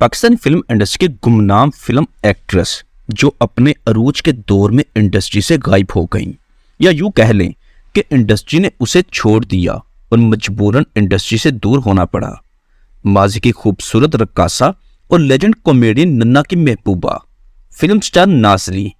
Pakistani film industry की गुमनाम film actress जो अपने अरूज के दौर में इंडस्ट्री से गायब हो गईं, या यूं कह लें कि इंडस्ट्री ने उसे छोड़ दिया और मजबूरन इंडस्ट्री से दूर होना पड़ा। माजी की खूबसूरत रक्कासा और लेजेंड कॉमेडियन नन्ना की महबूबा फिल्म स्टार नाज़ली।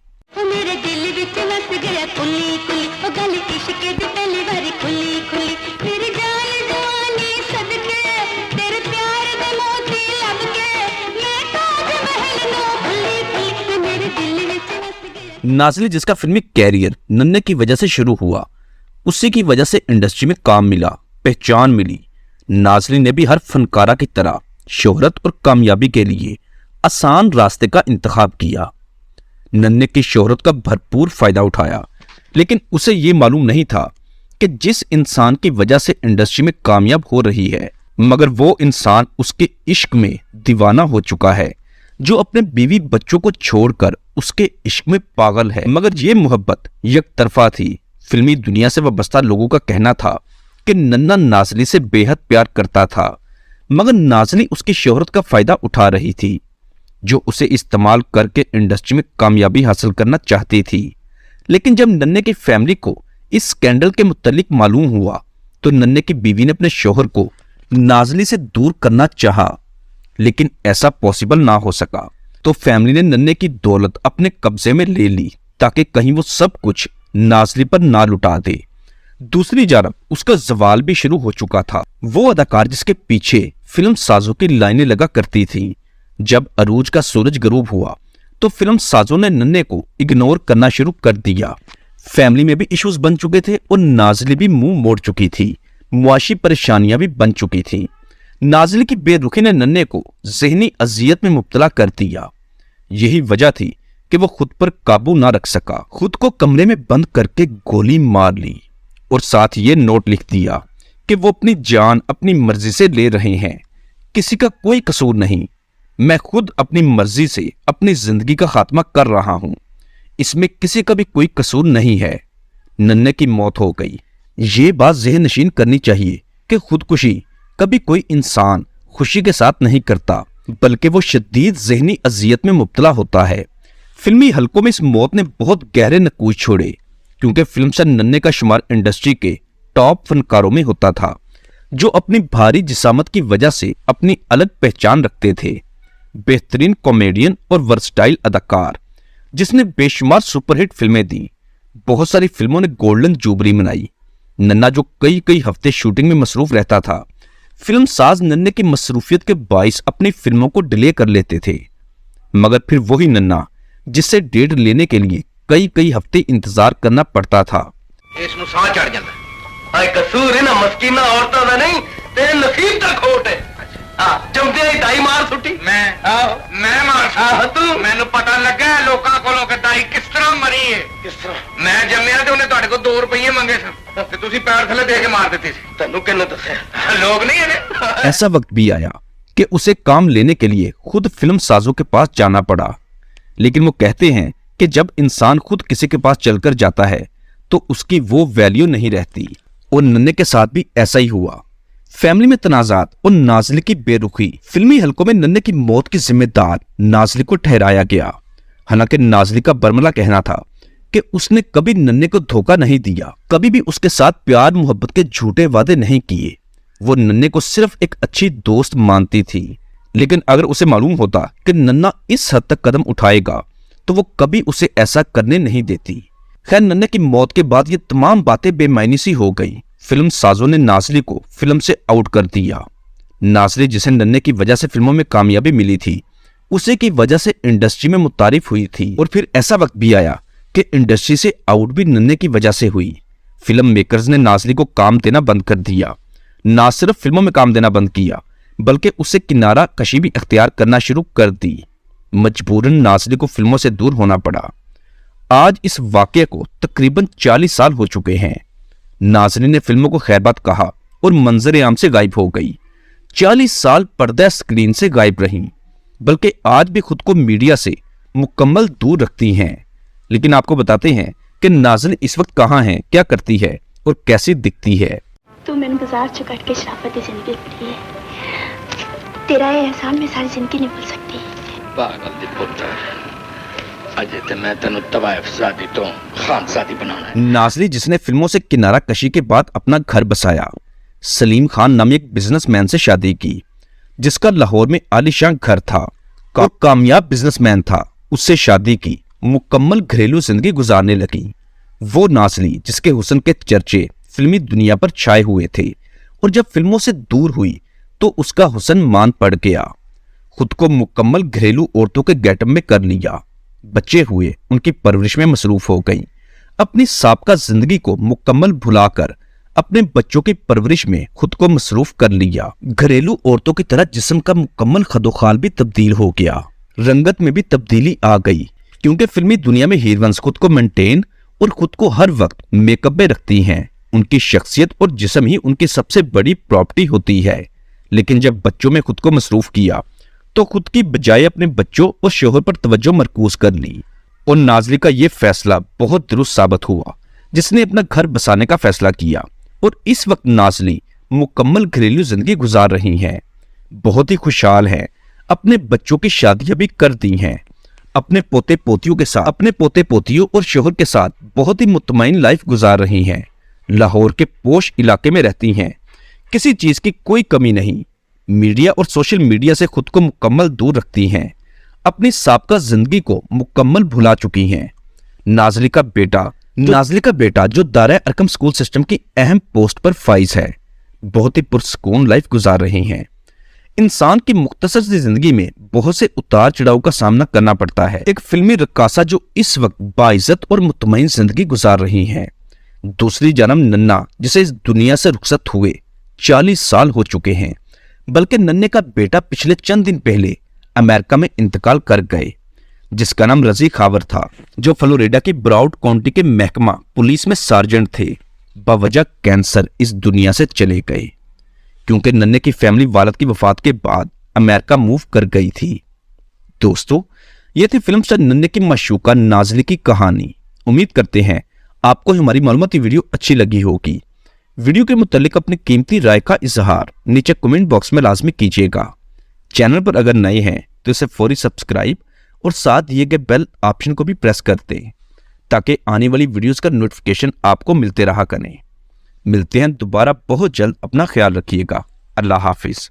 नाज़ली जिसका फिल्मी कैरियर नन्ने की वजह से शुरू हुआ, उसी की वजह से इंडस्ट्री में काम मिला, पहचान मिली। नाज़ली ने भी हर फनकारा की तरह शोहरत और कामयाबी के लिए आसान रास्ते का इंतखाब किया। नन्ने की शोहरत का भरपूर फायदा उठाया, लेकिन उसे ये मालूम नहीं था कि जिस इंसान की वजह से इंडस्ट्री में कामयाब हो रही है, मगर वो इंसान उसके इश्क में दीवाना हो चुका है, जो अपने बीवी बच्चों को छोड़कर उसके इश्क में पागल है। मगर ये मोहब्बत एक तरफा थी। फिल्मी दुनिया से वाबस्ता लोगों का कहना था कि नन्ना नाज़ली से बेहद प्यार करता था, मगर नाज़ली उसकी शोहरत का फायदा उठा रही थी, जो उसे इस्तेमाल करके इंडस्ट्री में कामयाबी हासिल करना चाहती थी। लेकिन जब नन्ने की फैमिली को इस स्कैंडल के मुतालिक मालूम हुआ, तो नन्ने की बीवी ने अपने शोहर को नाज़ली से दूर करना चाहा, लेकिन ऐसा पॉसिबल ना हो सका। तो फैमिली ने नन्ने की दौलत अपने कब्जे में ले ली, ताकि कहीं वो सब कुछ नाज़ली पर ना लुटा दे। दूसरी जानब उसका जवाल भी शुरू हो चुका था। वो अदाकार जिसके पीछे फिल्म साजों की लाइनें लगा करती थी। जब अरूज का सूरज गरूब हुआ, तो फिल्म साजों ने नन्ने को इग्नोर करना शुरू कर दिया। फैमिली में भी इश्यूज बन चुके थे और नाज़ली भी मुंह मोड़ चुकी थी। मुआशी परेशानियां भी बन चुकी थी। नाज़ली की बेरुखी ने नन्ने को ज़हनी अजियत में मुब्तला कर दिया। यही वजह थी कि वो खुद पर काबू ना रख सका, खुद को कमरे में बंद करके गोली मार ली और साथ ये नोट लिख दिया कि वो अपनी जान अपनी मर्जी से ले रहे हैं, किसी का कोई कसूर नहीं, मैं खुद अपनी मर्जी से अपनी जिंदगी का खात्मा कर रहा हूं, इसमें किसी का भी कोई कसूर नहीं है। नन्ने की मौत हो गई। ये बात ज़हन नशीन करनी चाहिए कि खुदकुशी कभी कोई इंसान खुशी के साथ नहीं करता, बल्कि वो शदीद ज़हनी अजियत में मुब्तला होता है। फिल्मी हलकों में इस मौत ने बहुत गहरे नकूश छोड़े, क्योंकि फिल्म स्टार नन्ने का शुमार इंडस्ट्री के टॉप फनकारों में होता था, जो अपनी भारी जिसामत की वजह से अपनी अलग पहचान रखते थे। बेहतरीन कॉमेडियन और वर्सटाइल अदाकार जिसने बेशुमार सुपरहिट फिल्में दी, बहुत सारी फिल्मों ने गोल्डन जुबली मनाई। नन्ना जो कई हफ्ते शूटिंग में मसरूफ रहता था, फिल्म साज नन्ने की मसरूफियत के बाइस अपनी फिल्मों को डिले कर लेते थे, मगर फिर वही नन्ना जिससे डेट लेने के लिए कई हफ्ते इंतजार करना पड़ता था। इसनु साह चढ़ जाता है। कसूर है ना मस्कीना औरतों का नहीं, तेरे नसीब का खोट है। जमदे ही दाई मार सुटी। मैं मार तू मैनू पता लगा लोकां कोलों कि दाई किस तरह मरी है। किस तरह? मैं जम्मिया ते उन्हें तुहाडे को 2 रुपये मंगे सन ते तुसी पैर थले दे के मार देती सी। तन्नू किन्ने दस्सिया? लोग नहीं है। ऐसा वक्त भी आया कि उसे काम लेने के लिए खुद फिल्म साजों के पास जाना पड़ा, लेकिन वो कहते हैं कि जब इंसान खुद किसी के पास चलकर जाता है तो उसकी वो वैल्यू नहीं रहती, और नन्ने के साथ भी ऐसा ही हुआ। फैमिली में तनाजात और नाज़ली की बेरुखी, फिल्मी हलकों में नन्ने की मौत की जिम्मेदार नाज़ली को ठहराया गया। हालांकि नाज़ली का बरमला कहना था कि उसने कभी नन्ने को धोखा नहीं दिया, कभी भी उसके साथ प्यार मोहब्बत के झूठे वादे नहीं किए। वो नन्ने को सिर्फ एक अच्छी दोस्त मानती थी, लेकिन अगर उसे मालूम होता कि नन्ना इस हद तक कदम उठाएगा, तो वो कभी उसे ऐसा करने नहीं देती। खैर, नन्ने की मौत के बाद ये तमाम बातें बेमायनी सी हो गई। फिल्म साजों ने नाज़ली को फिल्म से आउट कर दिया। नाज़ली जिसे नन्ने की वजह से फिल्मों में कामयाबी मिली थी, उसे की वजह से इंडस्ट्री में मुतारिफ हुई थी। और फिर ऐसा वक्त भी आया कि इंडस्ट्री से आउट भी नन्ने की वजह से हुई। फिल्म मेकर्स ने नाज़ली को काम देना बंद कर दिया। ना सिर्फ फिल्मों में काम देना बंद किया, बल्कि उसे किनारा कशी भी अख्तियार करना शुरू कर दी। मजबूरन नाज़ली को फिल्मों से दूर होना पड़ा। आज इस वाकये को तकरीबन 40 साल हो चुके हैं। नाज़ली ने फिल्मों को खैरबाद कहा और मंजर आम से गायब हो गई। 40 साल पर्दा स्क्रीन से गायब रहीं, बल्कि आज भी खुद को मीडिया से मुकम्मल दूर रखती हैं। लेकिन आपको बताते हैं कि नाज़ली इस वक्त कहाँ है, क्या करती है और कैसी दिखती है। तू मैंने बाजार चो कट के शराफत की जिंदगी गुजारी है। तेरा ये एहसान मैं सारी जिंदगी नहीं भूल सकती। पागल दी पुत्र, अजय ते मैं तेन तवायफ ज़ादी तो खानज़ादी बनाना है। नाज़ली जिसने फिल्मों से किनारा कशी के बाद अपना घर बसाया, सलीम खान नामी एक बिजनेसमैन से शादी की जिसका लाहौर में आलीशान घर था। कामयाब बिजनेसमैन था, उससे शादी की, मुकम्मल घरेलू जिंदगी गुजारने लगी। वो नाज़ली जिसके हुस्न के चर्चे फिल्मी दुनिया पर छाए हुए थे और जब फिल्मों से दूर हुई तो उसका हुस्न मान पड़ गया। खुद को मुकम्मल घरेलू औरतों के गेटअप में कर लिया, बच्चे हुए, उनकी परवरिश में मसरूफ हो गई। अपनी साबका जिंदगी को मुकम्मल भुलाकर अपने बच्चों की परवरिश में खुद को मसरूफ कर लिया। घरेलू औरतों की तरह जिस्म का मुकम्मल खदोखाल भी तब्दील हो गया, रंगत में भी तब्दीली आ गई, क्योंकि फिल्मी दुनिया में हीरोइंस खुद को मेंटेन और खुद को हर वक्त मेकअप में रखती हैं। उनकी शख्सियत और जिस्म ही उनकी सबसे बड़ी प्रॉपर्टी होती है। लेकिन जब बच्चों में खुद को मसरूफ किया तो खुद की बजाय अपने बच्चों और शोहर पर तवज्जो मरकूज कर ली। और नाज़ली का ये फैसला बहुत दुरुस्त साबित हुआ, जिसने अपना घर बसाने का फैसला किया। और इस वक्त नाज़ली मुकम्मल घरेलू जिंदगी गुजार रही हैं, बहुत ही खुशहाल हैं, अपने बच्चों की शादियां भी कर दी हैं, अपने पोते पोतियों और शोहर के साथ बहुत ही मुतमईन लाइफ गुजार रही हैं। लाहौर के पोश इलाके में रहती हैं, किसी चीज की कोई कमी नहीं। मीडिया और सोशल मीडिया से खुद को मुकम्मल दूर रखती हैं, अपनी साबका जिंदगी को मुकम्मल भुला चुकी हैं। नाज़ली का बेटा जो दारा अरकम स्कूल सिस्टम की अहम पोस्ट पर फाइज है, बहुत ही पुरसकून लाइफ गुजार रही हैं। इंसान की मुख्तसर सी जिंदगी में बहुत से उतार चढ़ाव का सामना करना पड़ता है। एक फिल्मी रक्कासा जो इस वक्त बाइज्जत और मुतमईन जिंदगी गुजार रही हैं। दूसरी जन्म नन्ना, जिसे इस दुनिया से रुखसत हुए 40 साल हो चुके हैं, बल्कि नन्ने का बेटा पिछले चंद दिन पहले अमेरिका में इंतकाल कर गए, जिसका नाम रजी खावर था, जो फ्लोरिडा के ब्राउड काउंटी के महकमा पुलिस में सार्जेंट थे। बवजह कैंसर इस दुनिया से चले गए, क्योंकि नन्ने की फैमिली वालिद की वफात के बाद अमेरिका मूव कर गई थी। दोस्तों, ये थी फिल्म स्टार नन्ने की माशूका नाज़ली की कहानी। उम्मीद करते हैं आपको हमारी मालूमाती वीडियो अच्छी लगी होगी। वीडियो के मुतालिक अपनी कीमती राय का इजहार नीचे कमेंट बॉक्स में लाजमी कीजिएगा। चैनल पर अगर नए हैं तो इसे फौरी सब्सक्राइब और साथ दिए गए बेल ऑप्शन को भी प्रेस कर दें, ताकि आने वाली वीडियोस का नोटिफिकेशन आपको मिलते रहा करें। मिलते हैं दोबारा बहुत जल्द। अपना ख्याल रखिएगा। अल्लाह हाफिज।